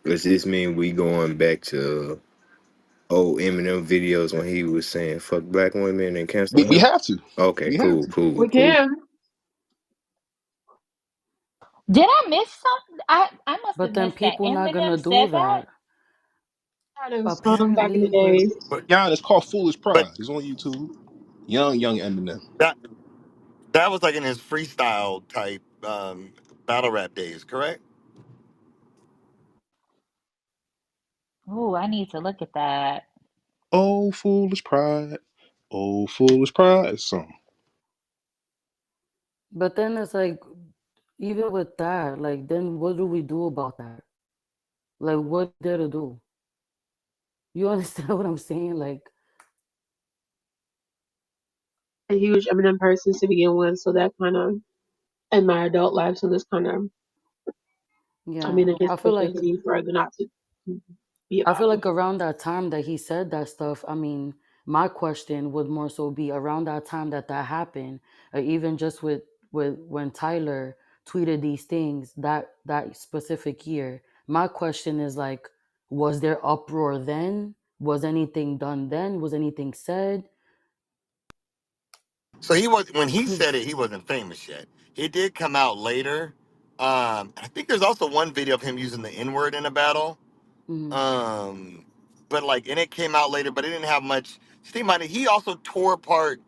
Does this mean we going back to old Eminem videos when he was saying "fuck black women" and canceling We him? have to. Okay, We have cool, to. cool, We cool. can. Did I miss something? I must have But then missed that. people not Eminem gonna do said that. that. Had a song back in the Apparently, but days. But yeah, it's called Foolish But Pride. It's on YouTube. Young Eminem. that that was like in his freestyle type battle rap days, correct? Ooh, I need to look at that. Oh, foolish pride. Oh, foolish pride song. but then it's like, even with that, like, then what do we do about that? Like, what there to do? You understand what I'm saying? Like, A huge Eminem person to begin with, so that kind of in my adult life, so this kind of, I yeah, mean, it just pushes me further not to be I feel about it. like around that time that he said that stuff, I mean, my question would more so be around that time that that happened, or even just with when Tyler tweeted these things that specific year. My question is like, was there uproar then? Was anything done then? Was anything said? So he was when he said it, Cause he wasn't famous yet. It did come out later. I think there's also one video of him using the N word in a battle. mm, Um, but like, and it came out later, but it didn't have much steam on it. He also tore apart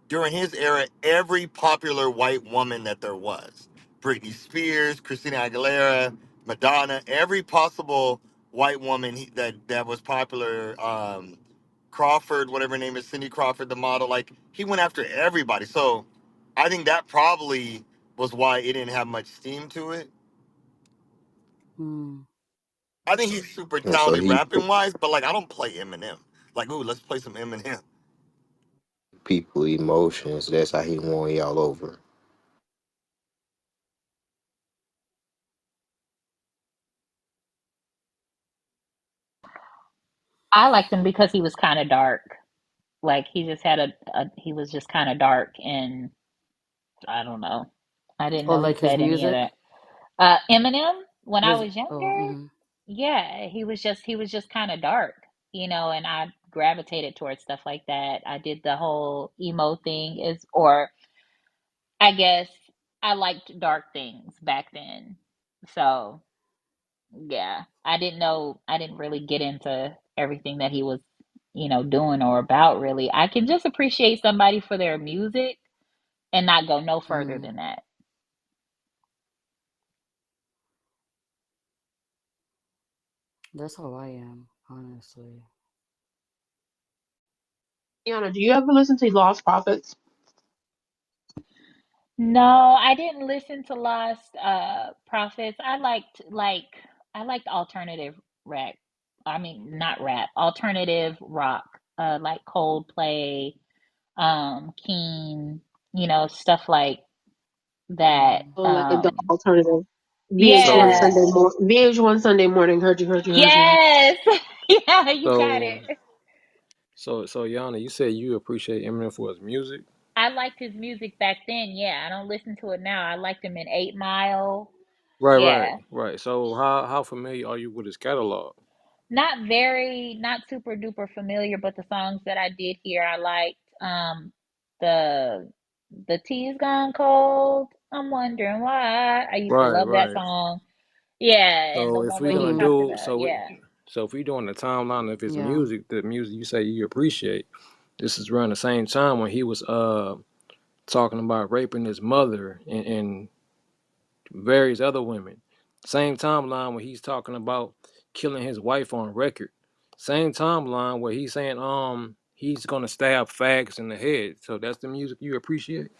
during his era every popular white woman that there was. Britney Spears, Christina Aguilera, Madonna, every possible white woman that was popular. Crawford, whatever her name is, Cindy Crawford, the model. Like he went after everybody. So I think that probably was why it didn't have much steam to it. mm, I think he's super And so talented he put rapping wise, but like I don't play Eminem. Like, ooh, let's play some Eminem. people emotions. That's how he won y'all over. I liked him because he was kind of dark. Like he just had a he was just kind of dark, and I don't know. I didn't or know he like his said any of music, that. Eminem, when I his was oh, younger, mm, yeah, he was just kind of dark, and I gravitated towards stuff like that. I did the whole emo thing is, or I guess I liked dark things back then. So, yeah, I didn't really get into everything that he was, doing or about really. I can just appreciate somebody for their music and not go no further mm, than that. that's how I am, honestly. Yana, do you ever listen to Lost Prophets? No, I didn't listen to Lost Prophets. I liked alternative rap. I mean, not rap, alternative rock, like Coldplay, Keen, stuff like that. Mm. Or like adult alternative? VH1 So, Yeah. Sunday VH1 Sunday morning. Heard you, heard you, heard you. Yes. Yeah, you got So, it. so Yana, you said you appreciate Eminem for his music. I liked his music back then. Yeah, I don't listen to it now. I liked him in 8 Mile. Right, right, Yeah. right. So, how familiar are you with his catalog? Not super duper familiar, but the songs that I did hear, I liked. The the tea's gone cold. I'm wondering why. I used to Right, love that right. song. Yeah, and the So, if one we where he gonna Mhm. talked do about, so, yeah. so if we doing the timeline of his Yeah. music, the music you say you appreciate, this is around the same time when he was talking about raping his mother and various other women. Same timeline where he's talking about killing his wife on record. Same timeline where he's saying he's gonna stab fags in the head. So that's the music you appreciate.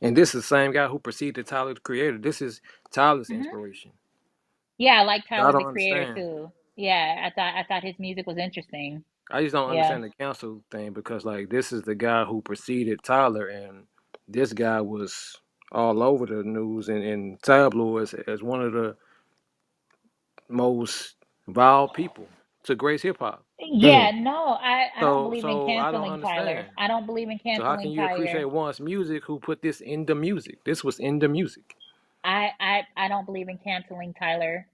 And this is the same guy who preceded Tyler the Creator. This is Tyler's Hmm. inspiration. Yeah, I like I Tyler the don't Creator understand. too. Yeah, I thought his music was interesting. I just don't Yeah. understand the cancel thing because like this is the guy who preceded Tyler and this guy was all over the news and tabloids as one of the most vile people to grace hip hop. Yeah, no, I don't believe in So I don't canceling understand. Tyler. I don't believe in So how can canceling you appreciate Tyler. one's music who put this in the music? This was in the music. I don't believe in canceling Tyler.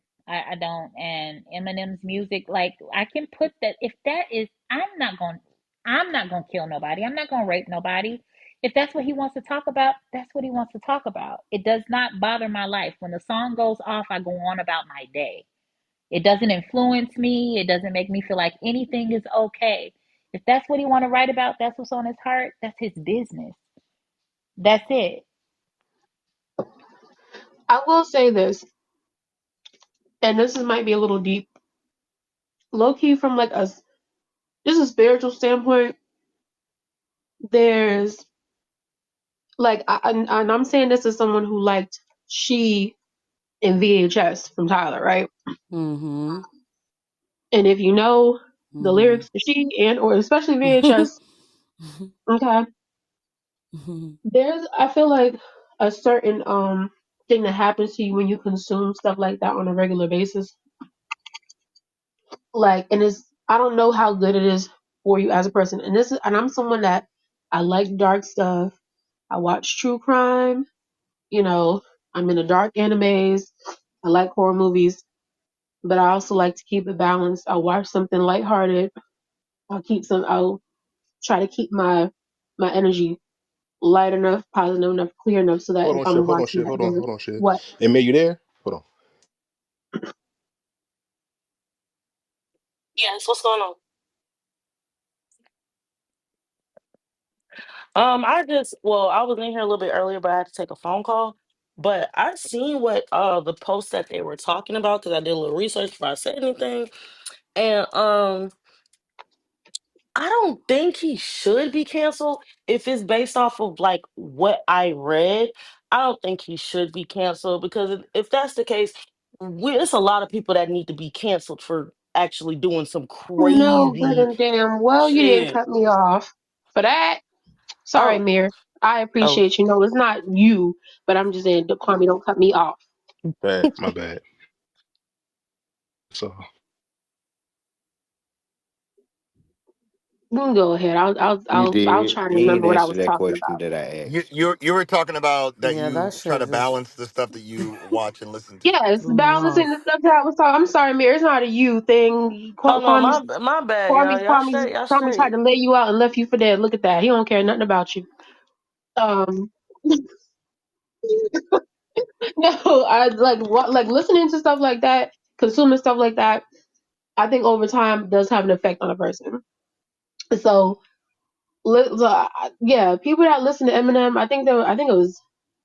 I don't. And Eminem's music, like I can put that. If that is, I'm not gonna kill nobody. I'm not gonna rape nobody. If that's what he wants to talk about, that's what he wants to talk about. It does not bother my life. When the song goes off, I go on about my day. It doesn't influence me. It doesn't make me feel like anything is okay. If that's what he want to write about, that's what's on his heart. That's his business. That's it. I will say this, and might be a little deep, low key from like just a spiritual standpoint. There's like, and I'm saying this as someone who liked She in VHS from Tyler, right? Mm-hmm. And if you know the Mm-hmm. lyrics to She and or especially VHS, okay, I feel like a certain thing that happens to you when you consume stuff like that on a regular basis. Like, and I don't know how good it is for you as a person. And I'm someone that I like dark stuff. I watch true crime, you know, I'm into dark animes. I like horror movies, but I also like to keep it balanced. I'll watch something lighthearted. I'll try to keep my energy light enough, positive enough, clear enough so that Hold if on, I'm shit. Hold on, watching shit. that, Hold it on. doesn't, Hold on, shit. what? And May, you there? Hold on. Yes, what's going on? I was in here a little bit earlier, but I had to take a phone call. But I seen what the post that they were talking about because I did a little research before I said anything. And I don't think he should be canceled if it's based off of like what I read. I don't think he should be canceled because if that's the case, it's a lot of people that need to be canceled for actually doing some No, good crazy and damn well you didn't shit. cut me off for that. Sorry, Oh, Mir. I oh. appreciate you. No, it's not you, but I'm just saying, Kwame, don't cut me off. Bad. My bad. So, You can go ahead. You I'll did. try to You ain't remember what I answer was that talking question about. that I You asked. you were talking about that Yeah, that you try shit to just balance the stuff that you watch and listen to. Yes, threw me balancing off. the stuff that I was talking. I'm sorry, Mir. It's not a you thing. Oh no, Kwame's my bad, y'all. Kwame's Y'all Kwame's straight, y'all Kwame tried straight. to lay you out and left you for dead. Look at that. He don't care nothing about you. Um, no, I like what like listening to stuff like that, consuming stuff like that. I think over time does have an effect on a person. So, yeah, people that listen to Eminem, I think it was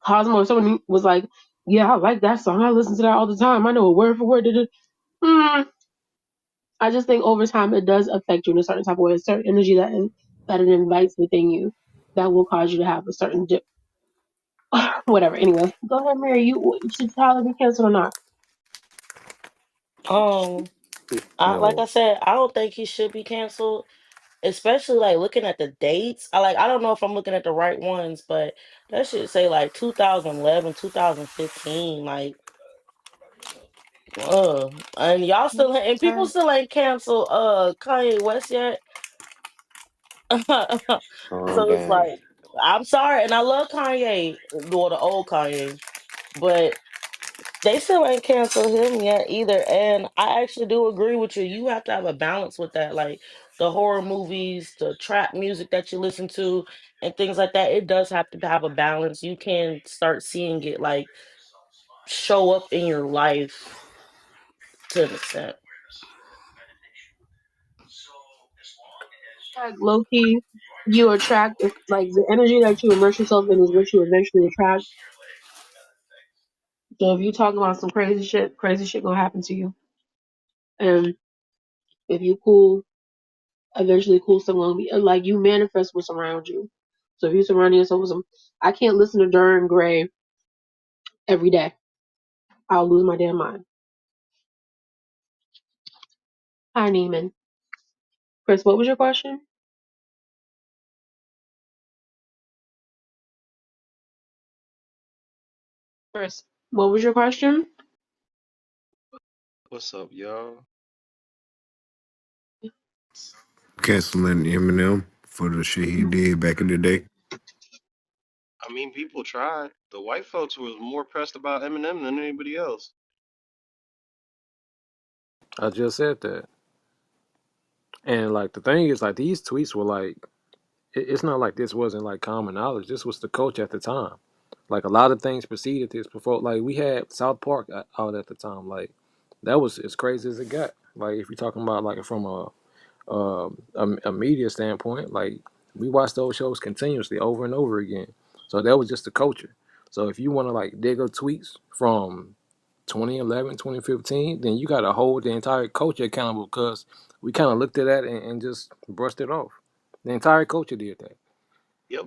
Cosmo or someone was like, "Yeah, I like that song. I listen to that all the time. I know it word for word." Mm, I just think over time it does affect you in a certain type of way, a certain energy that it invites within you that will cause you to have a certain whatever. Anyway, go ahead, Mary. Should Tyler be canceled or not? Um, like I No. said, I don't think he should be canceled, especially like looking at the dates. I don't know if I'm looking at the right ones, but that should say like 2011, 2015. Like, and y'all still and people Ty- still ain't canceled Kanye West yet. Calm So it's down. like, I'm sorry, and I love Kanye, or the old Kanye, but they still ain't canceled him yet either. And I actually do agree with you. You have to have a balance with that. Like the horror movies, the trap music that you listen to, and things like that. It does have to have a balance. You can start seeing it like show up in your life to an extent. Like low key, you attract like the energy that you immerse yourself in is what you eventually attract. So if you talk about some crazy shit gonna happen to you. And if you cool, eventually cool stuff gonna be like you manifest what's around you. So if you surround yourself with some, I can't listen to Duran Gray every day. I'll lose my damn mind. Hi, Neiman. Chris, what was your question? Chris, what was your question? What's up, y'all? Canceling Eminem for the shit he did back in the day. I mean, people tried. The white folks was more pressed about Eminem than anybody else. I just said that. And like the thing is, like these tweets were like, it's not like this wasn't like common knowledge. This was the culture at the time. Like a lot of things preceded this before. Like we had South Park out at the time. Like that was as crazy as it got. Like if you're talking about like from a media standpoint, like we watched those shows continuously over and over again. So that was just the culture. So if you want to like dig up tweets from 2011, 2015, then you got to hold the entire culture accountable because we kind of looked at that and just brushed it off. The entire culture did that. Yep.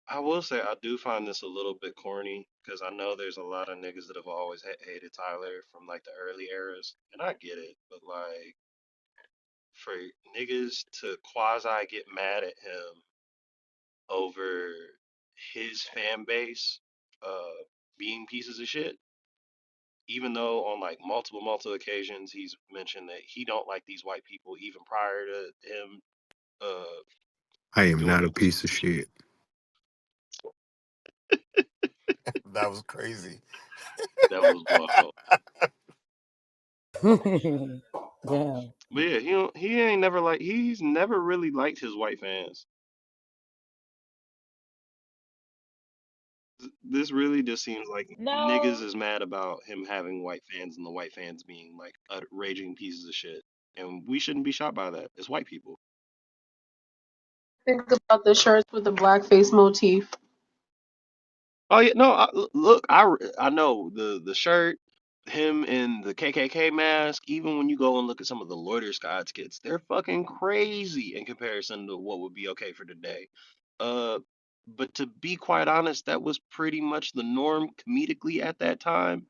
I will say I do find this a little bit corny because I know there's a lot of niggas that have always hated Tyler from like the early eras, and I get it, but like for niggas to quasi get mad at him over his fan base being pieces of shit, even though on like multiple occasions he's mentioned that he don't like these white people even prior to him uh I am doing not a this. piece of shit. That was crazy. That was wild. Damn. But yeah, he ain't never like he's never really liked his white fans. This really just seems like niggas No, is mad about him having white fans and the white fans being like raging pieces of shit. And we shouldn't be shocked by that. It's white people. Think about the shirts with the blackface motif. Oh yeah, no. Look, I know the shirt, him in the KKK mask. Even when you go and look at some of the Loiter Scott skits, they're fucking crazy in comparison to what would be okay for today. Uh, but to be quite honest, that was pretty much the norm comedically at that time.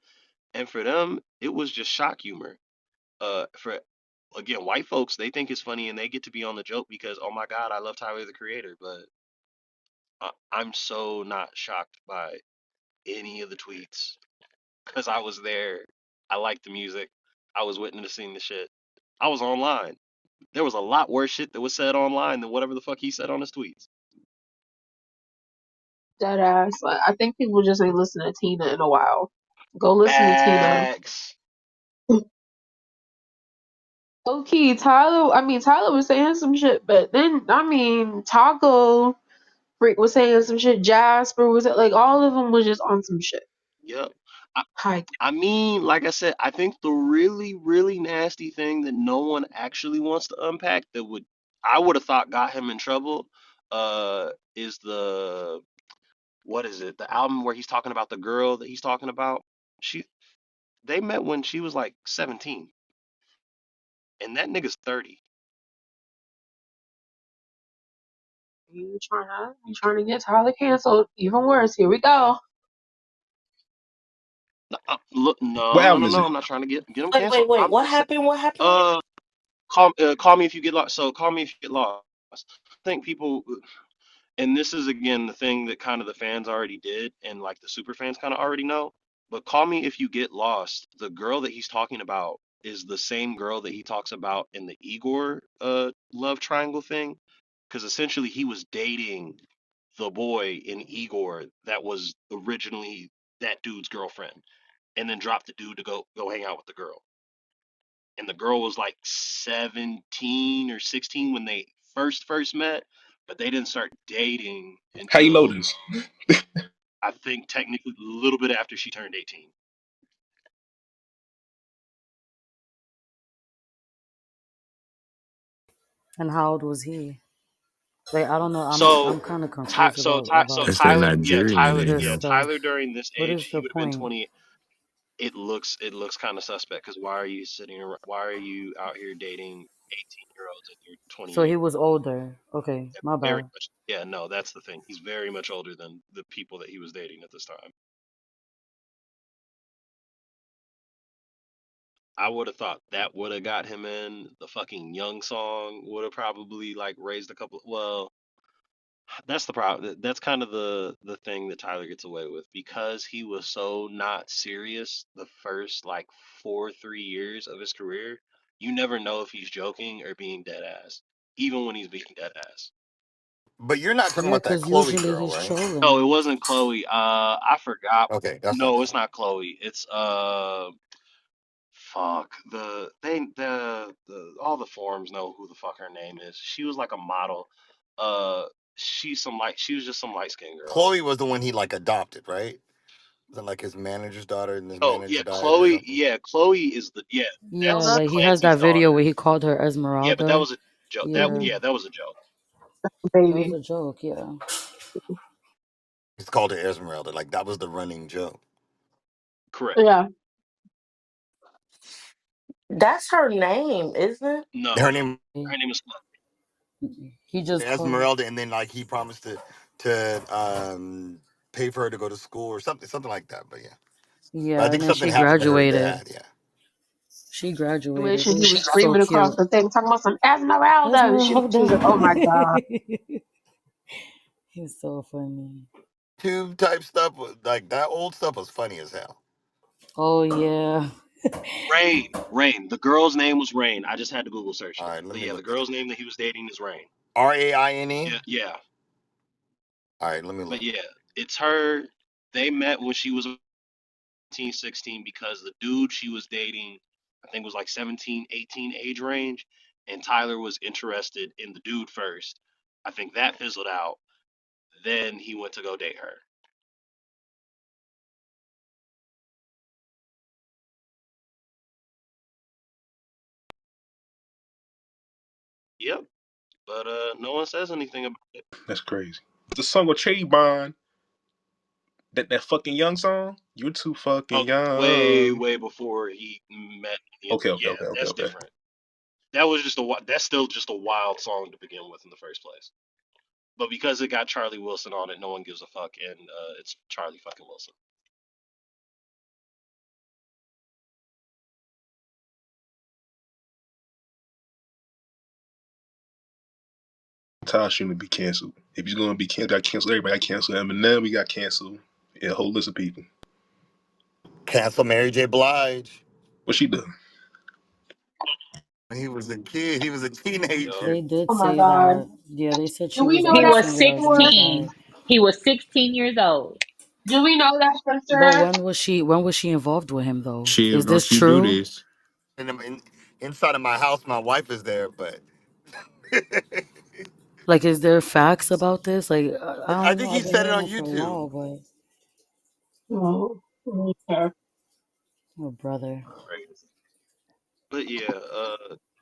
And for them, it was just shock humor. For again, white folks, they think it's funny and they get to be on the joke because oh my God, I love Tyler the Creator. But I'm so not shocked by any of the tweets because I was there. I liked the music. I was witnessing the shit. I was online. There was a lot worse shit that was said online than whatever the fuck he said on his tweets. Dead ass. Like, I think people just ain't listened to Tina in a while. Go listen to Tina. Facts. Okay, Tyler. I mean, Tyler was saying some shit, but then I mean, Taco Freak was saying some shit. Jasper was like, all of them was just on some shit. Yep. I, Hi. I mean, like I said, I think the really nasty thing that no one actually wants to unpack that would I would have thought got him in trouble is the what is it? The album where he's talking about the girl that he's talking about. She they met when she was like 17 and that nigga's 30. You trying to get Tyler canceled? Even worse. Here we go. Look, What no, album no, is no. it? I'm not trying to get him Wait, canceled. wait. I'm What just saying. happened? What happened? Uh, call me if you get lost. So call me if you get lost. I think people, and this is again the thing that kind of the fans already did, and like the super fans kind of already know. But call me if you get lost. The girl that he's talking about is the same girl that he talks about in the Igor love triangle thing, because essentially he was dating the boy in Igor that was originally that dude's girlfriend, and then dropped the dude to go hang out with the girl. And the girl was like 17 or 16 when they first met, but they didn't start dating How you know until this? I think technically a little bit after she turned 18. And how old was he? Like I don't know. So I'm kind of confused So about That's that Tyler, Nigerian in this yeah, him. stuff. Tyler during this What age, is he the would have been point? 20. It looks kind of suspect because why are you sitting around, why are you out here dating 18-year-olds and you're So 28? he was older. Okay, my Very bad. much. Yeah, no, that's the thing. He's very much older than the people that he was dating at this time. I would have thought that would have got him in. The fucking Young song would have probably like raised a couple. Well, that's the problem. That's kind of the thing that Tyler gets away with because he was so not serious the first like 3 years of his career. You never know if he's joking or being dead ass, even when he's being dead ass. But you're not talking Yeah, about that because Chloe usually girl, he's right? No, it trolling. wasn't Chloe. I forgot. Okay, that's not No, it's Chloe. not Chloe. It's fuck the all the forums know who the fuck her name is. She was like a model. Uh, she was just some light skinned girl. Chloe was the one he like adopted, right? Was it like his manager's daughter and his Oh yeah, manager died or Chloe. something? Yeah, Chloe is the yeah. I Yeah, love That's like he has Clancy's that video where daughter. he called her Yeah, but that Esmeralda. was a joke. That Yeah, Mhm. yeah, that was a joke. that was Baby. a joke. Yeah. It's called her Esmeralda. Like that was the running joke. Correct. Yeah. That's her name, isn't it? Her No, name her name is He just called. Esmeralda, and then like he promised to pay for her to go to school or something like that. But yeah, but I Yeah, think and then something she happened to her graduated. dad. Yeah, She graduated. Situation, It he was was so screaming across cute. the thing, talking about some Esmeralda. She was Esmeralda. like, oh my God. He's so funny. tube type stuff. Like that old stuff was funny as hell. Oh yeah. Rain. Rain. The girl's name was Rain. I just had to Google search All it. right, let But me yeah, the look it up. girl's name that he was dating is Rain. Raine. Yeah, yeah. All right, let me But look. yeah, it's her. They met when she was 15, 16 because the dude she was dating, I think was like 17, 18 age range. And Tyler was interested in the dude first. I think that fizzled out. Then he went to go date her. Yep. But no one says anything about it. That's crazy. The song with Cherry Bond, that fucking young song. You're too fucking Oh, way, young. way before he met. Okay, okay, Yeah, okay, okay, that's okay. different. That was just that's still just a wild song to begin with in the first place. But because it got Charlie Wilson on it, no one gives a fuck, and it's Charlie fucking Wilson. Ty shouldn't be canceled. If he's gonna be canceled, got canceled. Everybody got canceled. Eminem, we got canceled. Yeah, a whole list of people. Cancel Mary J. Blige. What she do? When he was a kid, he was a Yup. teenager. They did Oh my say God. that. Yeah, they said Do she we was know He like that was 18 for year old when sure? he 16. died. He was 16 years old. Do we know that for But sure? when was she involved with him though? Shit, Is don't this you do true? this? Inside of my house, my wife is there, but Like, is there facts about this? Like, I I don't know. think I've he been said it hearing on that for a YouTube. while, but Oh, okay. oh, brother. Crazy. But yeah,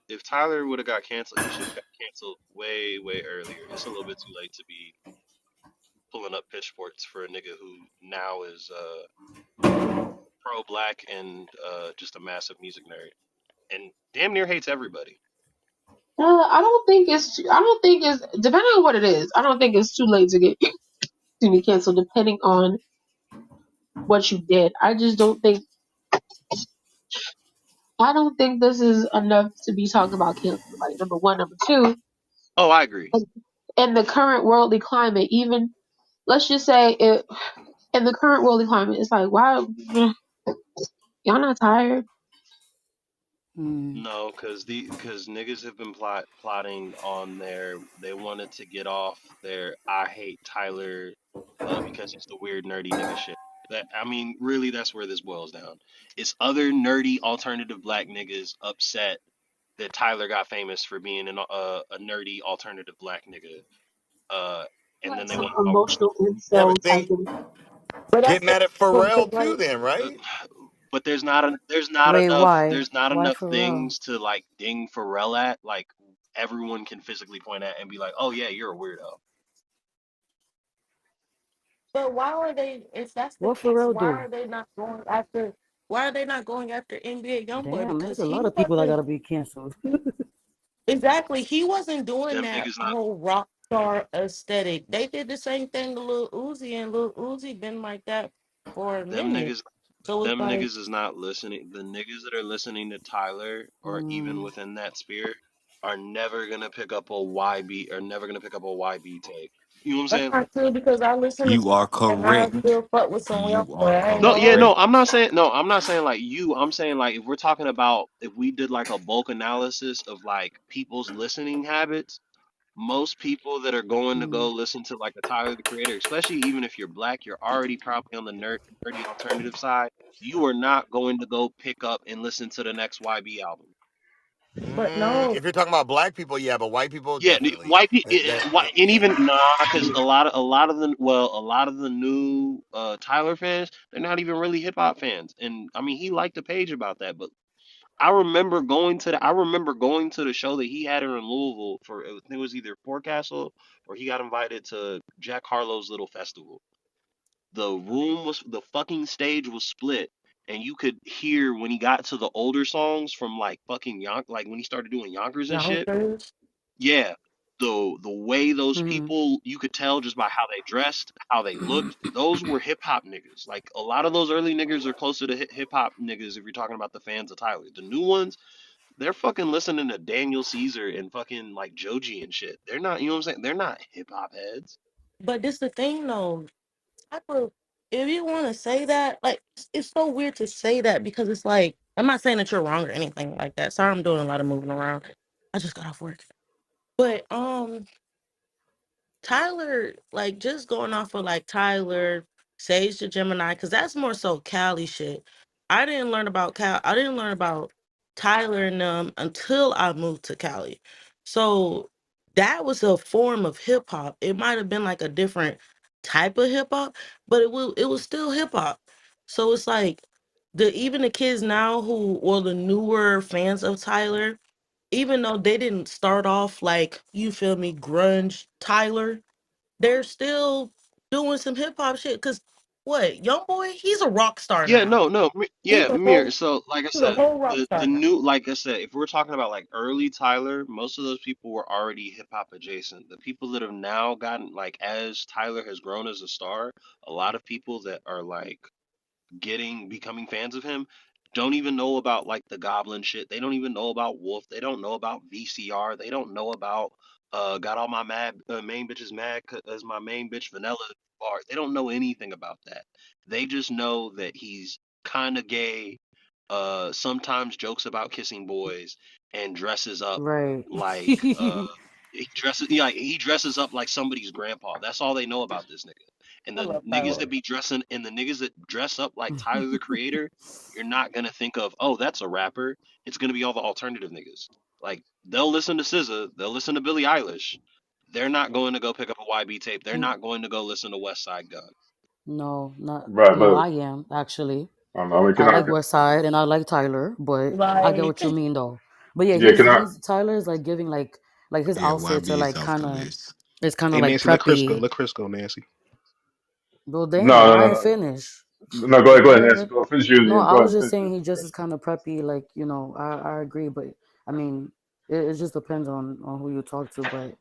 if Tyler would have got canceled, he should have got canceled way, way earlier. It's a little bit too late to be pulling up pitchforks for a nigga who now is pro black and just a massive music nerd and damn near hates everybody. I don't think it's. I don't think it's depending on what it is. I don't think it's too late to get to be canceled, depending on what you did. I just don't think. I don't think this is enough to be talking about canceling somebody. Number one, number two, Oh, I agree. in the current worldly climate, even let's just say it in the current worldly climate, it's like, why y'all not tired? Mm, No, because niggas have been plotting on their they wanted to get off their I hate Tyler because he's the weird nerdy nigga shit. That I mean, really, that's where this boils down. It's other nerdy alternative black niggas upset that Tyler got famous for being a nerdy alternative black nigga. Uh, and Like then they some want emotional Yeah, incel but type think of. But get that's mad at because Pharrell too, like then, uh, right? but wait, why? there's not Why enough for real? things to like ding Pharrell at like everyone can physically point at and be like, oh yeah, you're a weirdo. But why are they? If that's the What case, Pharrell why do? are they not going after? Why are they not going after NBA YoungBoy? Damn, there's Because a lot he of people that wasn't gotta be canceled. exactly. He wasn't doing Them that niggas not whole rock star aesthetic. They did the same thing to Lil Uzi, and Lil Uzi been like that for a them minute. niggas So it's them like, niggas is not listening. The niggas that are listening to Tyler or even Mm, within that sphere are never gonna pick up a YB or never gonna pick up a YB take. You know what I'm that's saying? not true because I listen to You are and I correct. still fuck with some YoungBoy. You are I ain't No, gonna yeah, hold correct. you. I'm not saying like you. I'm saying like if we're talking about if we did like a bulk analysis of like people's listening habits, most people that are going to Mm. go listen to like a Tyler the Creator, especially even if you're black, you're already probably on the nerdy alternative side. You are not going to go pick up and listen to the next YB album. But no, If you're talking about black people, yeah, but white people Yeah, definitely. white people, and Yeah. even nah, because a lot of the new Tyler fans, they're not even really hip hop fans. And I mean, he liked the page about that, but I remember going to the show that he had in Louisville for I think it was either Forecastle or he got invited to Jack Harlow's little festival. The fucking stage was split, and you could hear when he got to the older songs from like fucking like when he started doing Yonkers and shit. youngsters. Yeah, the way those Mm-hmm. people, you could tell just by how they dressed, how they looked. Those were hip hop niggas. Like a lot of those early niggas are closer to hip hop niggas if you're talking about the fans of Tyler. The new ones, they're fucking listening to Daniel Caesar and fucking like Joji and shit. They're not, you know what I'm saying? They're not hip hop heads. But this the thing though. Type of if you want to say that, like it's so weird to say that because it's like I'm not saying that you're wrong or anything like that. Sorry, I'm doing a lot of moving around. I just got off work. But Tyler, like just going off of like Tyler, Sage the Gemini, because that's more so Cali shit. I didn't learn about Tyler and them until I moved to Cali. So that was a form of hip hop. It might have been like a different type of hip hop, but it was still hip hop. So it's like even the kids now who or the newer fans of Tyler, even though they didn't start off like you feel me, grunge Tyler, they're still doing some hip hop shit. Cause what, young boy, he's a rock star Yeah, now. no, He's yeah, a Mir. whole So, like I he's a said, whole rock the star now. new, like I said, if we're talking about like early Tyler, most of those people were already hip hop adjacent. The people that have now gotten like as Tyler has grown as a star, a lot of people that are like becoming fans of him don't even know about like the Goblin shit. They don't even know about Wolf. They don't know about VCR. They don't know about got all my mad main bitches mad as my main bitch Vanilla bar. They don't know anything about that. They just know that he's kind of gay. Sometimes jokes about kissing boys and dresses up Right. like he dresses up like somebody's grandpa. That's all they know about this nigga. And I the love niggas Tyler. that be dressing and the niggas that dress up like Tyler the Creator, you're not gonna think of, oh, that's a rapper. It's gonna be all the alternative niggas. Like they'll listen to SZA, they'll listen to Billie Eilish. They're not going to go pick up a YB tape. They're not going to go listen to West Side Gun. No, not Right, no. but I am actually. I mean, I can I? like West Side and I like Tyler, but I get Like what you mean though. But yeah, Yeah, can I? his Tyler's like giving like his Yeah, outfits are YB is like off the kind of list. it's kind Hey of like Nancy, let Chris go. preppy. Let Chris go, Nancy. Well, No, damn, no, I no, ain't no. finished. No, go ahead, Nancy. What? Go finish yours. No, Yeah, I go was ahead, just finish saying yours. he just is kind of preppy. Like I agree, but I mean, it just depends on who you talk to. But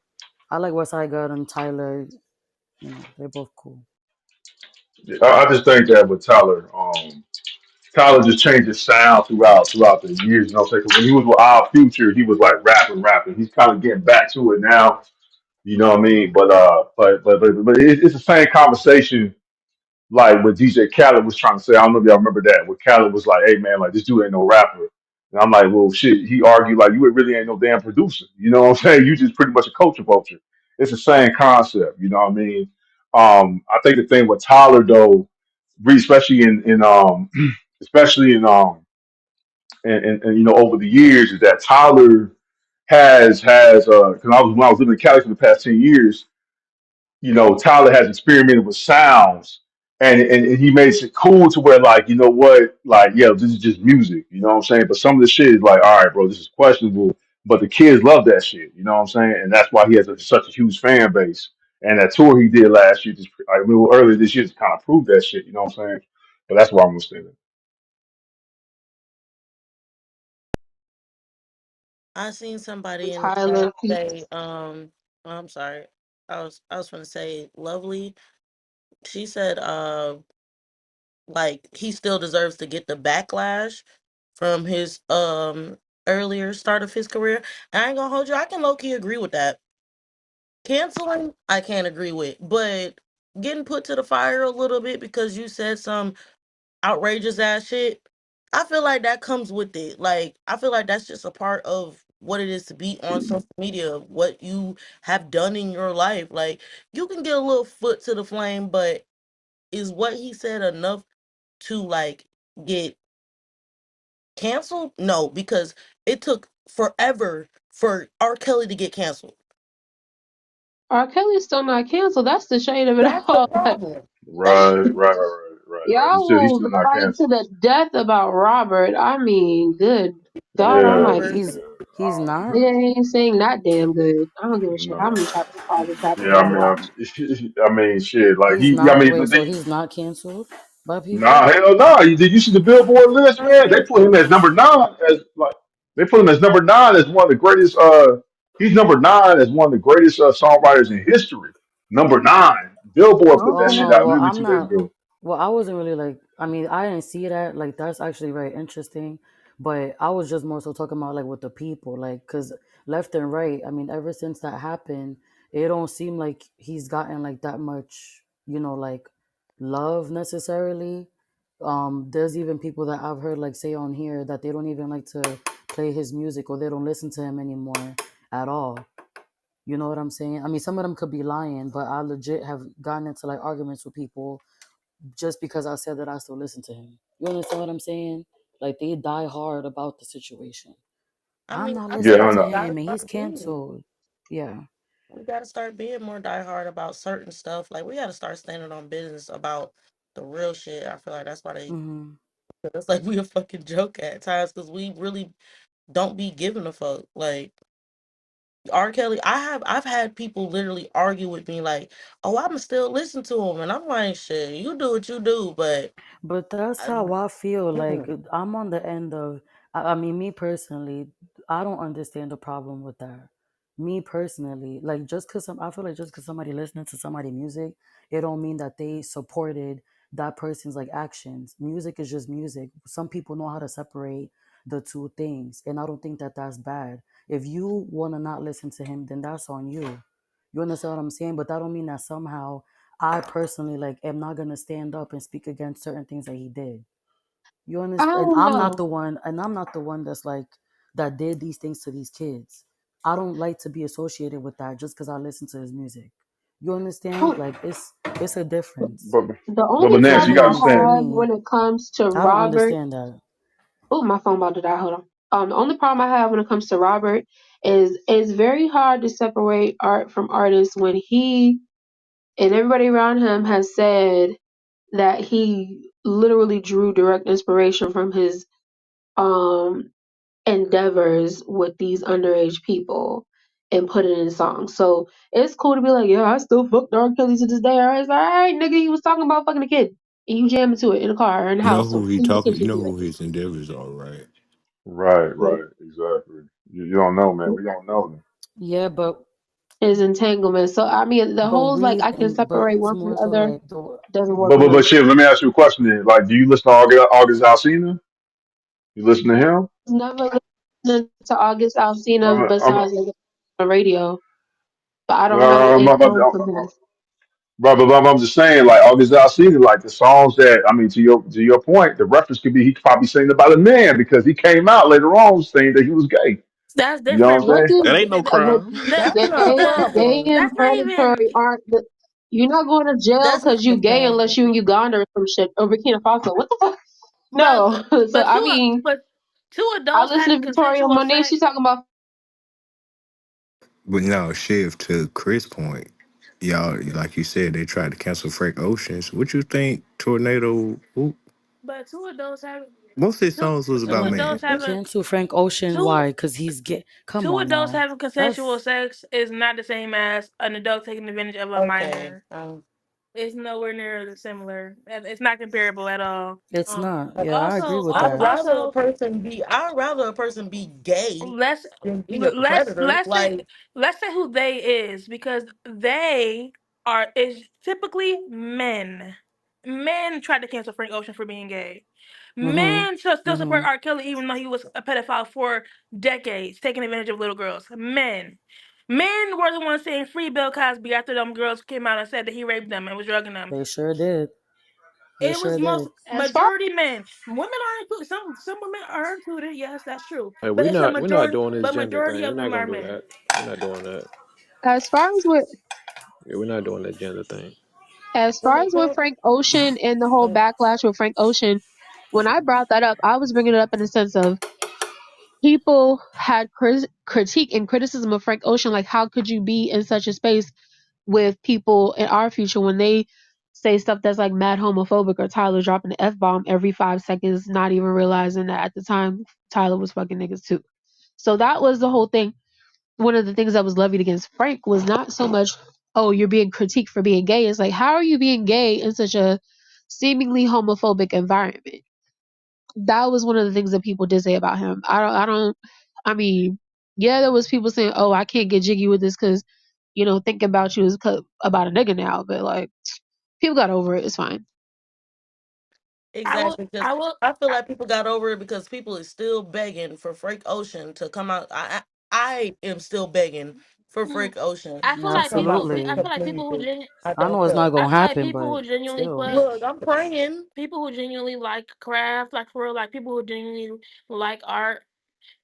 I like West Side Gun and Tyler. You know, they're both cool. Yeah, I just think that with Tyler, Tyler just changed his sound throughout the years. You know, what I'm saying? 'Cause when he was with Our Future, he was like rapping. He's kind of getting back to it now. You know what I mean? But it's the same conversation like what DJ Khaled was trying to say. I don't know if y'all remember that. Where Khaled was like, "Hey man, like this dude ain't no rapper." And I'm like, "Well, shit." He argued like, "You really ain't no damn producer." You know what I'm saying? You just pretty much a culture vulture. It's the same concept. You know what I mean? I think the thing with Tyler though, especially in especially and you know over the years, is that Tyler has because when I was living in Cali for the past 10 years, you know, Tyler has experimented with sounds and he makes it cool to where like, you know what, like, yeah, this is just music, you know what I'm saying? But some of the shit is like, all right, bro, this is questionable. But the kids love that shit, you know what I'm saying? And that's why he has such a huge fan base. And that tour he did last year, just like, a little earlier this year, to kind of prove that shit, you know what I'm saying? But that's why I'm gonna stay there. I seen somebody in the chat Tyler, say, I'm sorry. I was gonna say lovely. She said, like he still deserves to get the backlash from his earlier start of his career. And I ain't gonna hold you, I can low key agree with that. Canceling, I can't agree with, but getting put to the fire a little bit because you said some outrageous ass shit, I feel like that comes with it. Like I feel like that's just a part of what it is to be on social media, what you have done in your life. Like, you can get a little foot to the flame, but is what he said enough to like get canceled? No, because it took forever for R. Kelly to get canceled. R. Kelly's still not canceled. That's the shade of it That's the all. Like, problem. Right, right, right, right, right, right. He's y'all still will not fight to canceled. the death about Robert. I mean, good God Yeah, Almighty. Robert. He's yeah. he's not. Yeah, he ain't saying that damn good. I don't give a shit how No. many chapters Father chapters Yeah, I y'all mean, watch. I mean, shit. Like He's he, I not. mean, Wait, so he's not canceled by people? nah, hell no. Did you see the Billboard list, man? They put him as number nine as like they put him as number nine as one of the greatest. He's number nine as one of the greatest songwriters in history. Number nine. Billboard put that Oh shit Okay. no, out well literally I'm 2 days not. ago. Well, I wasn't really like. I mean, I didn't see that. Like that's actually very interesting. But I was just more so talking about like with the people, like because left and right. I mean, ever since that happened, it don't seem like he's gotten like that much, like love necessarily. There's even people that I've heard like say on here that they don't even like to play his music or they don't listen to him anymore at all. You know what I'm saying? I mean, some of them could be lying, but I legit have gotten into like arguments with people just because I said that I still listen to him. You understand what I'm saying? Like they die hard about the situation. I I'm mean, not I feel Yeah, listening I like to we know. gotta him and he's start being. canceled. Yeah. We gotta start being more diehard about certain stuff. Like, we gotta start standing on business about the real shit. I feel like that's why they. Hmm. It's like we a fucking joke at times because we really don't be giving a fuck. Like, R. Kelly, I've had people literally argue with me like, "Oh, I'm still listen to him," and I'm like, "Shit, you do what you do," but But that's I, how I feel. Like mm, I'm on the end of. I mean, me personally, I don't understand the problem with that. Me personally, like just cause I feel like just cause somebody listening to somebody music, it don't mean that they supported that person's like actions. Music is just music. Some people know how to separate the two things, and I don't think that that's bad. If you wanna not listen to him, then that's on you. You understand what I'm saying? But that don't mean that somehow I personally like am not gonna stand up and speak against certain things that he did. You I understand? And don't know. I'm not the one that's like that did these things to these kids. I don't like to be associated with that just because I listen to his music. You understand? Like it's a difference. But The but only Nance, For you problem gotta I me, for understand. have me, when it comes to I don't Robert, understand that. oh, my phone about to die. Hold on. The only problem I have when it comes to Robert is it's very hard to separate art from artists when he and everybody around him has said that he literally drew direct inspiration from his um endeavors with these underage people and put it in songs. So it's cool to be like, yeah, I still fuck R. Kelly to this day. It's like, all right, nigga, he was talking about fucking a kid. And you jam into it in a car or in the You know house. So who he please talking? You attention know to it. who his endeavors are, right? Right, But right, exactly. You don't know, man. We don't know. Yeah, his entanglement. So I mean the but whole like we I can but separate it's one from more the so other like the doesn't work But for but him. shit. Let me ask you a question then. Like, do you listen to August Alsina? You listen to him? Never listened to August Alsina I'm, besides like, on the radio. But I don't know I'm, a about song from to, him. but I'm just saying, like August Alsina, like the songs that I mean, to your point, the reference could be he could probably sing about a man because he came out later on saying that he was gay. that's You know what I'm different. What saying? do That ain't no but crime. That's not a gay problem. and That's not even. predatory aren't the, you're not going to jail That's not because you the gay same. unless you in Uganda or some shit or Burkina Faso. What the fuck? But No. So but I two mean, but two I adults listen having to Victoria consensual Monet. sex. She's talking about But no, shift to Chris' point. Y'all, like you said, they tried to cancel Frank Oceans. What you think, Tornado? But two adults having Most of his two songs was two about adults men. having cancel Frank Ocean. two Why? Because he's gay. Come two on adults now. having consensual That's sex is not the same as an adult taking advantage of a Okay. minor. It's nowhere near similar. It's not comparable at all. it's Um, not. And Yeah, I agree also, with that. I'd rather a person be gay let's than be a let's predator. let's say Like, let's say who they is because they are is typically men. Men tried to cancel Frank Ocean for being gay. Mm-hmm. Men still support Mm-hmm. R. Kelly even though he was a pedophile for decades, taking advantage of little girls. Men were the ones saying free Bill Cosby after them girls came out and said that he raped them and was drugging them. They sure did. They It was sure most did. As far majority men. Women are included. Some women are included. Yes, that's true. Hey, But it's a we're not majority. doing this But gender majority thing. We're of not them gonna are do men. that. We're not doing that. as far as with Yeah, we're not doing that gender thing. as When far it as with comes, Frank Ocean and the whole backlash with Frank Ocean, when I brought that up, I was bringing it up in the sense of people had critique and criticism of Frank Ocean, like how could you be in such a space with people in our future when they say stuff that's like mad homophobic or Tyler dropping the F bomb every 5 seconds, not even realizing that at the time Tyler was fucking niggas too. So that was the whole thing. One of the things that was levied against Frank was not so much, oh, you're being critiqued for being gay. It's like, how are you being gay in such a seemingly homophobic environment? That was one of the things that people did say about him. I mean, yeah, there was people saying, oh, I can't get jiggy with this because, thinking about you is about a nigga now. But like, people got over it. It's fine. I will. exactly, because I will. I feel like people got over it because people is still begging for Frank Ocean to come out. I am still begging for Mm, Frank Ocean I feel to like come out with I Absolutely. feel some like new people who music. gen, I I don't know it's not know. I gonna feel like happen, people but who genuinely still. fuck, Look, I'm praying. people who genuinely like craft, like for real, like people who genuinely like art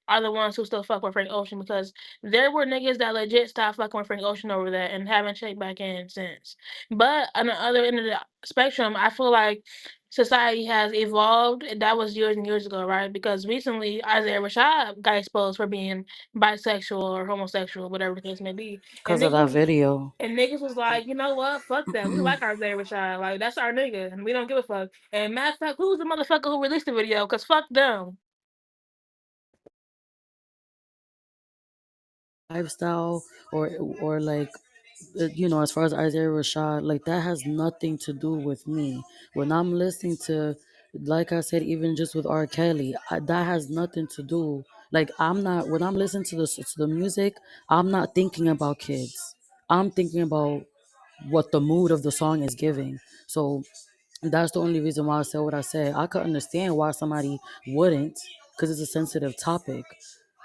are the ones who still fuck with Frank Ocean because there were niggas that legit stopped fucking with Frank Ocean over that and haven't checked back in since. But on the other end of the spectrum, I feel like society has evolved. That was years and years ago, right? Because recently Isaiah Rashad got exposed for being bisexual or homosexual, whatever the case may be. Because of that video. And niggas was like, you know what? Fuck that. We like our Isaiah Rashad. Like that's our nigga, and we don't give a fuck. And matter of fact, who's the motherfucker who released the video? Cause fuck them. Lifestyle or like as far as Isaiah Rashad, like that has nothing to do with me. When I'm listening to, like I said, even just with R. Kelly, that has nothing to do. Like I'm not when I'm listening to the music, I'm not thinking about kids. I'm thinking about what the mood of the song is giving. So that's the only reason why I said what I said. I could understand why somebody wouldn't, because it's a sensitive topic.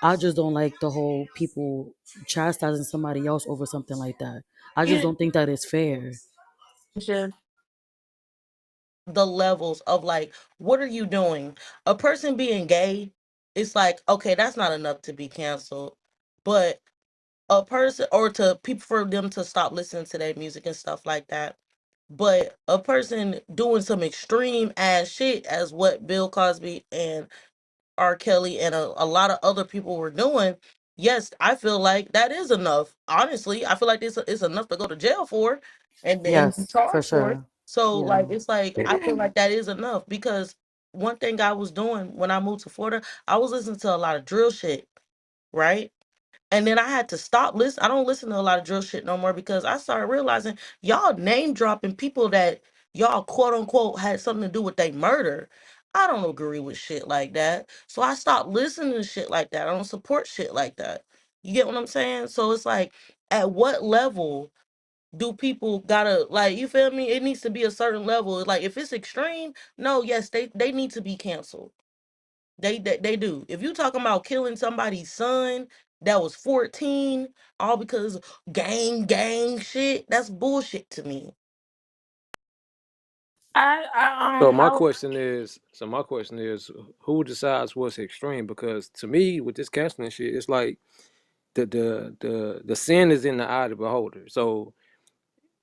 I just don't like the whole people chastising somebody else over something like that. I just don't think that is fair. Shit. The levels of like, what are you doing? A person being gay, it's like, okay, that's not enough to be canceled. But a person, or to people, for them to stop listening to their music and stuff like that. But a person doing some extreme ass shit, as what Bill Cosby and R. Kelly and a lot of other people were doing, yes, I feel like that is enough. Honestly, I feel like this is enough to go to jail for and be Yes, for charged for it. sure. So Yeah. like it's like I feel like that is enough because one thing I was doing when I moved to Florida, I was listening to a lot of drill shit, right? And then I had to stop listening. I don't listen to a lot of drill shit no more because I started realizing y'all name dropping people that y'all quote unquote had something to do with their murder. I don't agree with shit like that. So I stopped listening to shit like that. I don't support shit like that. You get what I'm saying? So it's like, at what level do people gotta, like, you feel me? It needs to be a certain level. Like if it's extreme, no, yes, they need to be canceled. They do. If you talking about killing somebody's son that was 14, all because of gang shit, that's bullshit to me. I So my question is, who decides what's extreme? Because to me, with this canceling shit, it's like the sin is in the eye of the beholder. So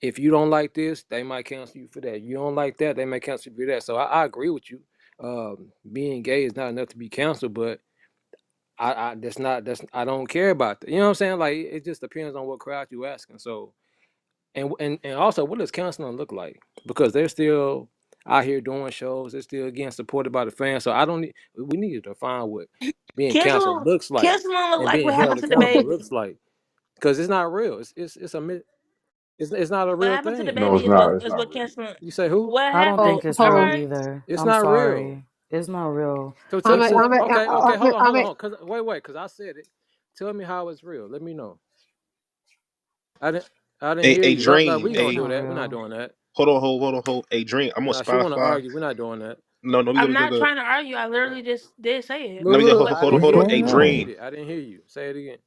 if you don't like this, they might cancel you for that. You don't like that, they may cancel you for that. So I agree with you. Being gay is not enough to be canceled, but I that's I don't care about that. You know what I'm saying? Like it just depends on what crowd you asking. So and also, what does counseling look like? Because they're still out here doing shows. They're still getting supported by the fans. So I don't need. We need to define what being canceled cancel looks like canceling look and like being what held happened to the accountable baby. looks like. Because it's not real. It's not a What real happened to the thing. No, baby it's not. It's is not what real. canceling. You say who? What I don't happened? think Oh, it's All hold. real right. either. It's I'm not real. sorry. It's not real. So I'm a, I'm a, okay, okay, hold on, I'm hold a, on. Cause wait, cause I said it. Tell me how it's real. Let me know. I didn't I didn't hear A you. No, dream. we Yeah, ain't it's gonna A do not that. We're not real. doing that. hold. A dream. I'm on Nah, she wanna Spotify. argue. We're not doing that. No, no, I'm not trying to argue. I literally just did say it. Look, let me get look, What? I didn't hold hear on. you. A Repeat dream. it. I didn't hear you. Say it again.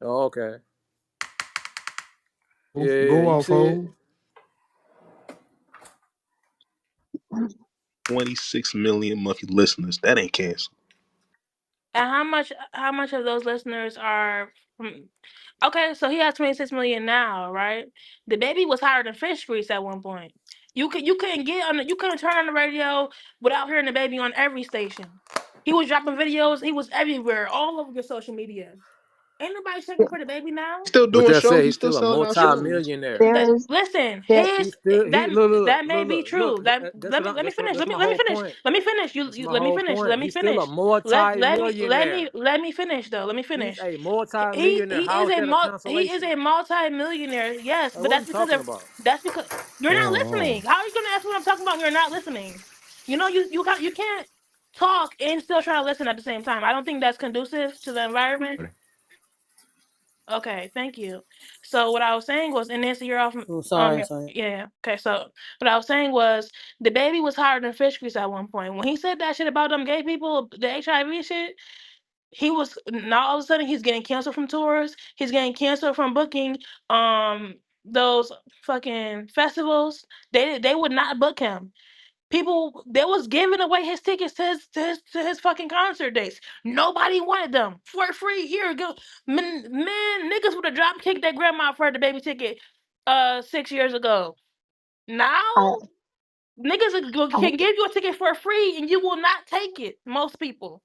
Oh, okay. Yeah, yeah, Go you off, see it? ho. 26 million monthly listeners. That ain't canceled. And how much of those listeners are from? Okay, so he has 26 million now, right? The baby was higher than fish grease at one point. You couldn't turn on the radio without hearing the baby on every station. He was dropping videos. He was everywhere, all over your social media. Ain't nobody checking for the baby now. Still With doing that said, shows. he's He's still still a selling out shows. multi-millionaire. That There's listen, there He his still he that may be true. look. That That's what let me finish. that's Let me my let me whole finish. point. Let me finish. That's my Let me whole finish. point. Let me He's still a finish. multi-millionaire. Let me finish though. Let me He's finish. a He multi-millionaire. he How is is a that a he is cancellation? a multi-millionaire. Yes, but What are you talking about? that's because you're not Oh, listening. How are you gonna ask me what I'm talking about? And you're not listening. You know you can't talk and still try to listen at the same time. I don't think that's conducive to the environment. Okay, thank you. So what I was saying was, and Nancy, you're off. Oh, sorry, sorry. Yeah. Okay, so what I was saying was, the baby was higher than fish grease at one point. When he said that shit about them gay people, the HIV shit, he was now all of a sudden he's getting canceled from tours. He's getting canceled from booking those fucking festivals. They would not book him. People they was giving away his tickets to his fucking concert dates. Nobody wanted them for free. Here, go, man, niggas would have drop kicked their grandma for the baby ticket 6 years ago. Now I niggas I can give you a ticket for free and you will not take it. Most people.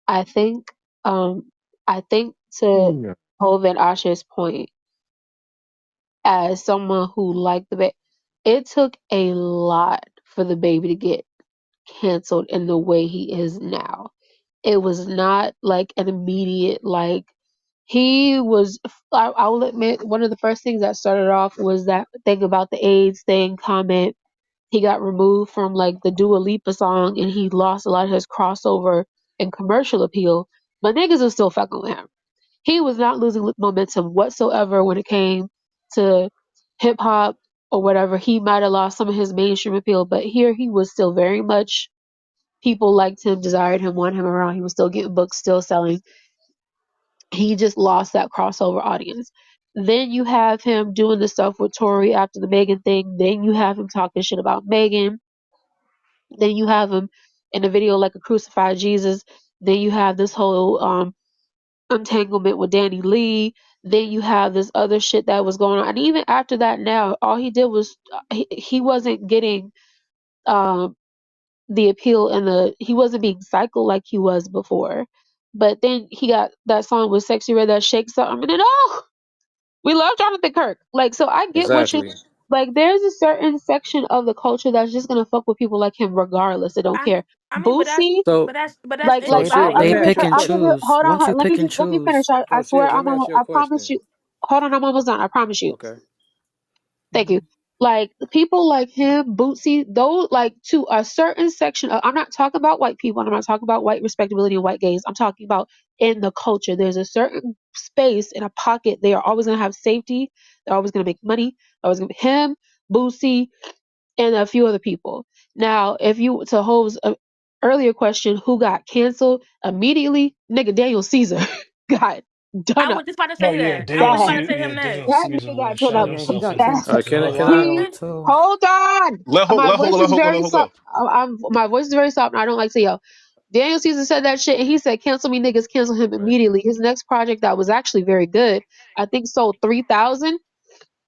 I think um I think to yeah. Hov and Asha's point, as someone who liked the baby, it took a lot for the baby to get canceled in the way he is now. It was not like an immediate like he was. I will admit one of the first things that started off was that thing about the AIDS thing comment. He got removed from like the Dua Lipa song and he lost a lot of his crossover and commercial appeal. But niggas are still fucking with him. He was not losing momentum whatsoever when it came to hip hop or whatever. He might have lost some of his mainstream appeal, but here he was still very much, people liked him, desired him, wanted him around. He was still getting books, still selling. He just lost that crossover audience. Then you have him doing the stuff with Tori after the Megan thing. Then you have him talking shit about Megan. Then you have him in a video like a crucified Jesus. Then you have this whole entanglement with Danny Lee. Then you have this other shit that was going on. And even after that, now all he did was he wasn't getting um the appeal and he wasn't being cycled like he was before. But then he got that song with Sexy Red that shakes something, and then we love Jonathan Kirk. Like, so I get what you Exactly. like. There's a certain section of the culture that's just gonna fuck with people like him regardless. They don't I care. I mean, Boosie, So but that's so Suge, I'll let They me give it. ask pick you a and I'll give question. it. choose. Hold on. Once you Let me pick and let me finish. choose, I So swear Suge, let me ask you a I promise question. you. Hold on, I'm almost done. I promise you. Okay. Thank you. Like people like him, Bootsy, those like to a certain section of, I'm not talking about white people, and I'm not talking about white respectability and white gays. I'm talking about in the culture. There's a certain space in a pocket. They are always gonna have safety. They're always gonna make money. Always gonna be him, Bootsy, and a few other people. Now, if you to Hove's earlier question, who got canceled immediately? Nigga, Daniel Caesar got done I up was just about to Oh say yeah, that. I was Daniel just about bad. to Caesar. say him Yeah, Daniel next. That Caesar nigga would have got done shot up yeah, he himself got in bad. canceled in for Can I a real can life. I while He too. hold on. My Let voice Hoga, is let very Hoga soft. go. My voice is very soft, and I don't like to yell. Daniel Caesar said that shit, and he said, "Cancel me, niggas, cancel him right? immediately." His next project that was actually very good, I think, sold 3,000.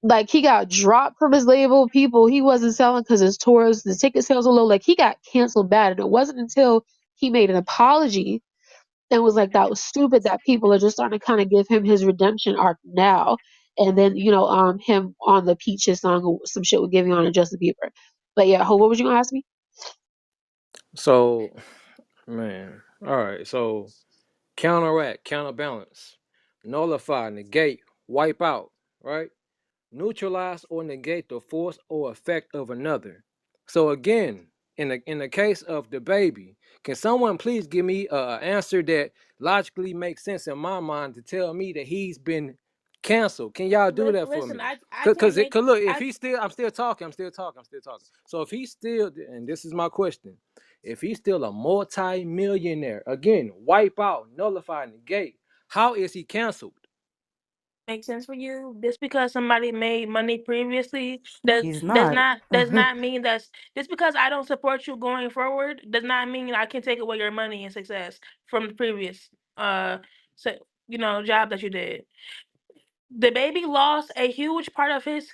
Like he got dropped from his label. People he wasn't selling because his tours, the ticket sales were low. Like he got canceled bad, and it wasn't until he made an apology and was like, "That was stupid," that people are just starting to kind of give him his redemption arc now. And then him on the Peaches song, or some shit with Giveon and Justin Bieber. But yeah, Ho, what was you gonna ask me? So man, all right. So counteract, counterbalance, nullify, negate, wipe out, right? Neutralize or negate the force or effect of another. So again, in the case of the baby, can someone please give me an answer that logically makes sense in my mind to tell me that he's been canceled? Can y'all do that for Listen, me? I can't make Cause look, if I he's still, I'm still talking. So if he's still, and this is my question, if he's still a multi-millionaire, again, wipe out, nullify, negate, how is he canceled? make sense for you. Just because somebody made money previously He's not. does not mean that's just because I don't support you going forward does not mean I can take away your money and success from the previous so, job that you did. The baby lost a huge part of his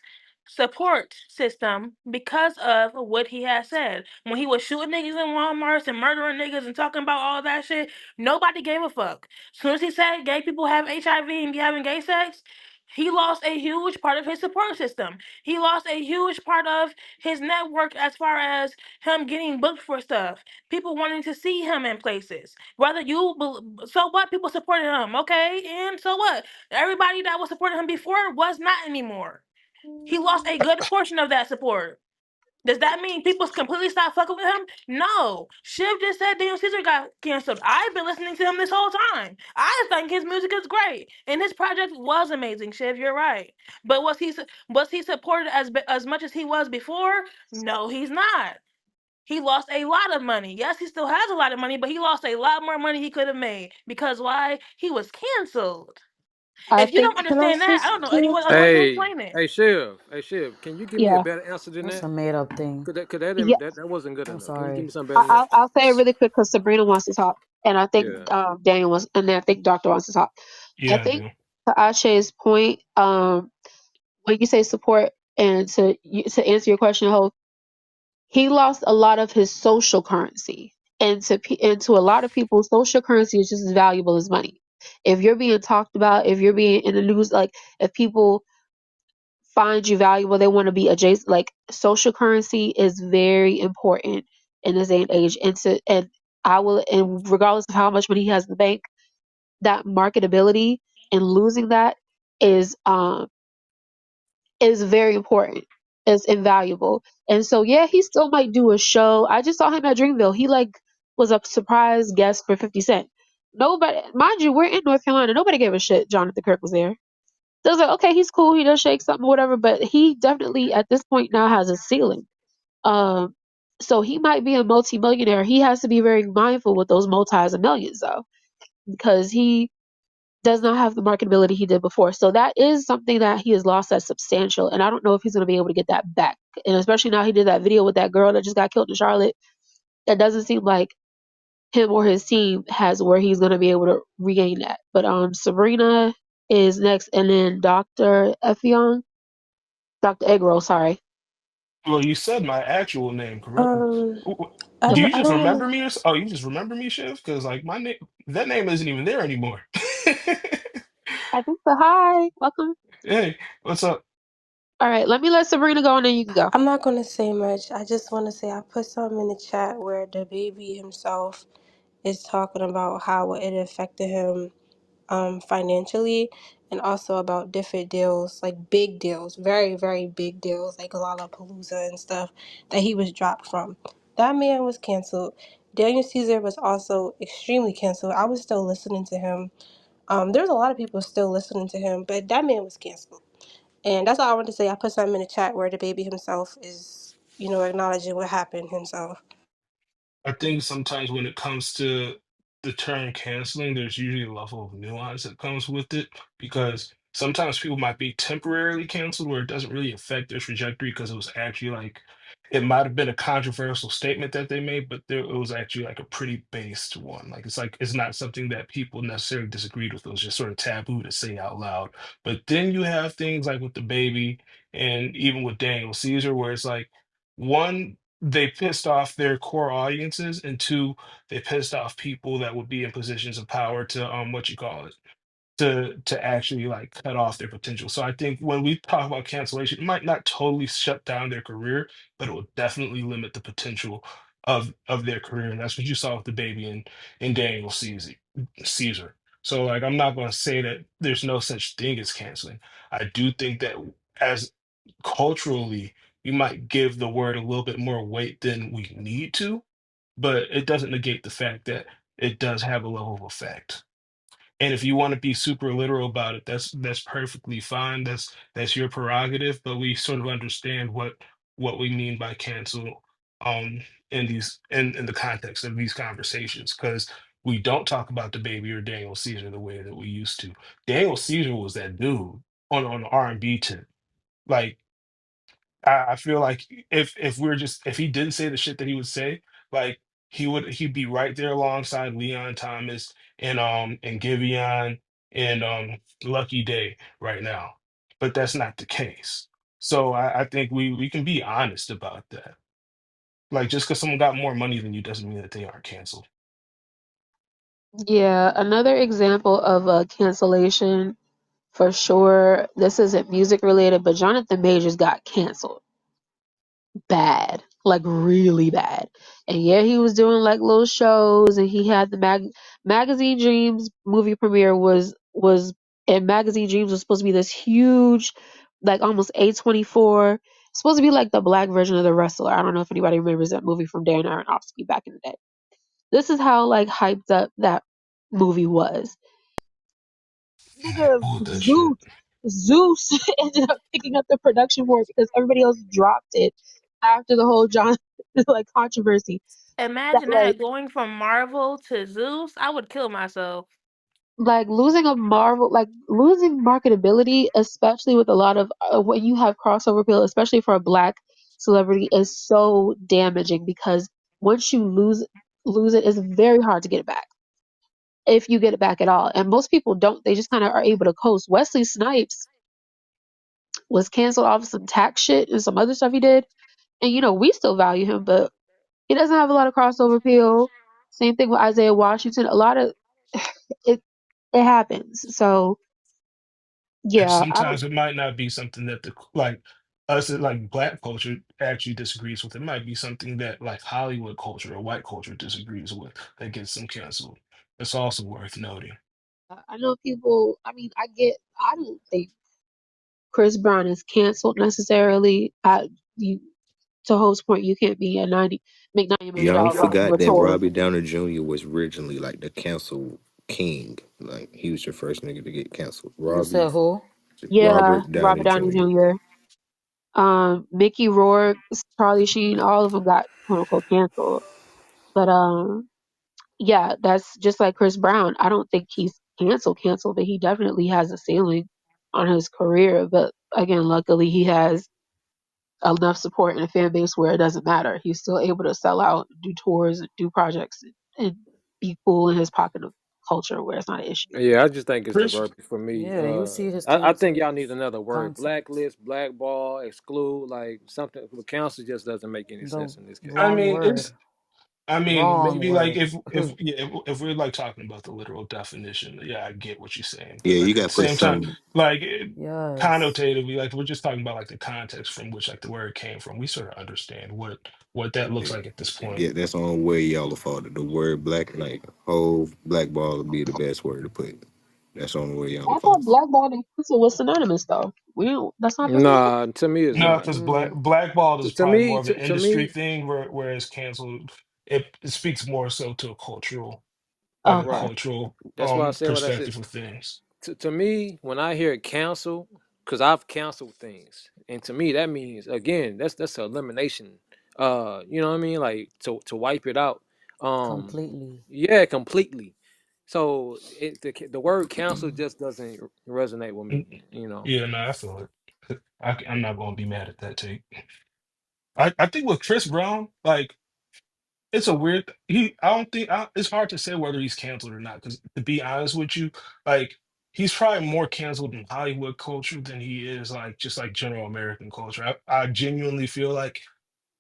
support system because of what he had said. When he was shooting niggas in Walmarts and murdering niggas and talking about all that shit, nobody gave a fuck. As soon as he said gay people have HIV and be having gay sex, he lost a huge part of his support system. He lost a huge part of his network as far as him getting booked for stuff. People wanting to see him in places. Whether so what? People supported him, okay? And so what? Everybody that was supporting him before was not anymore. He lost a good portion of that support. Does that mean people completely stopped fucking with him? No. Shiv just said Daniel Caesar got canceled. I've been listening to him this whole time. I think his music is great, and his project was amazing. Shiv, you're right. But was he supported as much as he was before? No, he's not. He lost a lot of money. Yes, he still has a lot of money, but he lost a lot more money he could have made because why? He was canceled. I If you think, don't Can I understand say that, I don't know something real anyone else way quick? to Hey, explain it. hey, Shiv. Hey, Shiv. Can you give me a yeah, better answer than That's that? a made up thing. Cause that yeah. that wasn't good I'm enough. Can you give sorry. me something better than that? I'll say it really quick because Sabrina wants to talk, and I think Yeah. Daniel wants, and then I think Doctor wants to talk. I Yeah, I think do. to Ashay's point, when you say support, and to answer your question, Hope, he lost a lot of his social currency, and to a lot of people, social currency is just as valuable as money. If you're being talked about, if you're being in the news, like if people find you valuable, they want to be adjacent. Like social currency is very important in this day and age, and regardless of how much money he has in the bank, that marketability and losing that is um is very important. It's invaluable. And so yeah, he still might do a show. I just saw him at Dreamville. He like was a surprise guest for 50 Cent. Nobody, mind you, we're in North Carolina. Nobody gave a shit Jonathan Kirk was there. They was like, okay, he's cool. He does shake something, whatever. But he definitely at this point now has a ceiling. Um, so he might be a multi-millionaire. He has to be very mindful with those multis and millions though, because he does not have the marketability he did before. So that is something that he has lost that's substantial. And I don't know if he's going to be able to get that back. And especially now he did that video with that girl that just got killed in Charlotte. That doesn't seem like him or his team has where he's going to be able to regain that. But Sabrina is next, and then Dr. Effiong, Dr. Egro, sorry. Well, you said my actual name, correct? Um, Do you I just don't want remember to. me oh, you just remember me, Shiv? Because like my name, that name isn't even there anymore. I think so. Hi, welcome. Hey, what's up? All right, let me let Sabrina go, and then you can go. I'm not gonna say much. I just want to say I put something in the chat where the baby himself is talking about how it affected him financially, and also about different deals, like big deals, very very big deals, like Lollapalooza and stuff that he was dropped from. That man was canceled. Daniel Caesar was also extremely canceled. I was still listening to him. There's a lot of people still listening to him, but that man was canceled. And that's all I wanted to say. I put something in the chat where the baby himself is, acknowledging what happened himself. I think sometimes when it comes to the term canceling, there's usually a level of nuance that comes with it because sometimes people might be temporarily canceled where it doesn't really affect their trajectory because it was actually like it might have been a controversial statement that they made, but it was actually like a pretty based one. Like it's not something that people necessarily disagreed with. It was just sort of taboo to say out loud. But then you have things like with the baby and even with Daniel Caesar, where it's like one they pissed off their core audiences, and two, they pissed off people that would be in positions of power to what you call it to actually like cut off their potential. So I think when we talk about cancellation, it might not totally shut down their career, but it will definitely limit the potential of their career, and that's what you saw with the baby and Daniel Caesar. So like I'm not going to say that there's no such thing as canceling. I do think that as culturally we might give the word a little bit more weight than we need to, but it doesn't negate the fact that it does have a level of effect. And if you want to be super literal about it, that's perfectly fine. That's your prerogative, but we sort of understand what we mean by cancel um in the context of these conversations. Because We don't talk about the baby or Daniel Caesar the way that we used to. Daniel Caesar was that dude on the R&B tip. Like I feel like if we're just if he didn't say the shit that he would say, like he'd be right there alongside Leon Thomas and Giveon and Lucky Day right now. But that's not the case. So I think we can be honest about that. Like just because someone got more money than you doesn't mean that they aren't canceled. Yeah, another example of a cancellation for sure. This isn't music related, but Jonathan Majors got canceled bad, like really bad. And yeah, he was doing like little shows, and he had the Magazine Dreams movie premiere was and Magazine Dreams was supposed to be this huge, like almost A24. Supposed to be like the black version of The Wrestler. I don't know if anybody remembers that movie from Darren Aronofsky back in the day. This is how like hyped up that movie was. Man, Nigga, who that shit? Zeus ended up picking up the production for it because everybody else dropped it after the whole John like controversy. That Imagine that going from Marvel to Zeus. I would kill myself. like losing a Marvel, like losing marketability, especially with a lot of when you have crossover appeal, especially for a black celebrity, is so damaging because once you lose it, it's very hard to get it back if you get it back at all. And most people don't; they just kind of are able to coast. Wesley Snipes was canceled off of some tax shit and some other stuff he did. And we still value him, but he doesn't have a lot of crossover appeal. Same thing with Isaiah Washington. A lot of it it happens. So And yeah, I don't sometimes it might not be something that the like us like black culture actually disagrees with. It might be something that like Hollywood culture or white culture disagrees with that gets them canceled. It's also worth noting. I know people. I mean, I don't think Chris Brown is canceled necessarily. You to Hope's point, you can't be a make $90 million Y'all forgot for that tour. Robbie Downer Jr. was originally like the cancel king. Like he was the first nigga to get canceled. You said who? Yeah, Robert Robert Downey Downey Jr. Jr. Mickey Rourke, Charlie Sheen, all of them got quote unquote canceled. But yeah, that's just like Chris Brown. I don't think he's canceled, but he definitely has a ceiling on his career. But again, luckily he has enough support and a fan base where it doesn't matter. He's still able to sell out, do tours, and do projects, and be cool in his pocket of culture where it's not an issue. Yeah, I just think it's the Chris, verbiage for me. Yeah, you see his I think y'all cancel need another word: content. blacklist, blackball, exclude, like something. Council just doesn't make any The sense in this I case. wrong mean, word. I mean, Wrong maybe like word. if we're like talking about the literal definition, yeah, I get what you're saying. But Yeah, you like at got the to put same time, some. like Yes. connotatively, like we're just talking about like the context from which like the word came from. We sort of understand what that looks like at this point. Yeah, that's the only way y'all afford it. The word black, like whole black ball would be the best word to put. That's the only way y'all I afford thought it. blackball and cancel was synonymous though. We don't. That's not the same thing. Nah, to me it's No, not. because Mm-mm. blackballed is To probably me, more of an to industry me, thing, whereas canceled it speaks more so to a cultural, like a Okay. right. cultural That's why I said what I said. perspective of things. To me, when I hear cancel, because I've canceled things, and to me that means again that's an elimination. You know what I mean? Like to wipe it out. Um, Completely. yeah, completely. So the word cancel just doesn't resonate with me. Mm, You know. Yeah, no, I feel it. I'm not gonna be mad at that take. I think with Chris Brown, like it's a weird. I don't think it's hard to say whether he's canceled or not. Because to be honest with you, like he's probably more canceled in Hollywood culture than he is like just like general American culture. I genuinely feel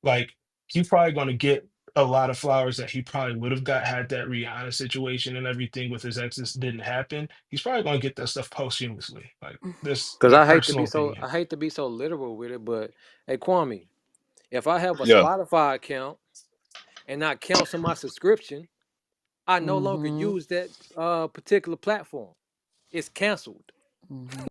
like he's probably gonna get a lot of flowers that he probably would have got had that Rihanna situation and everything with his exes didn't happen. He's probably gonna get that stuff posthumously. Like this, Because my I personal opinion. hate to be so literal with it, but hey Kwame, if I have a Yeah. Spotify account and not cancel my subscription, I no longer Mm-hmm. use that particular platform. It's canceled. Mm-hmm.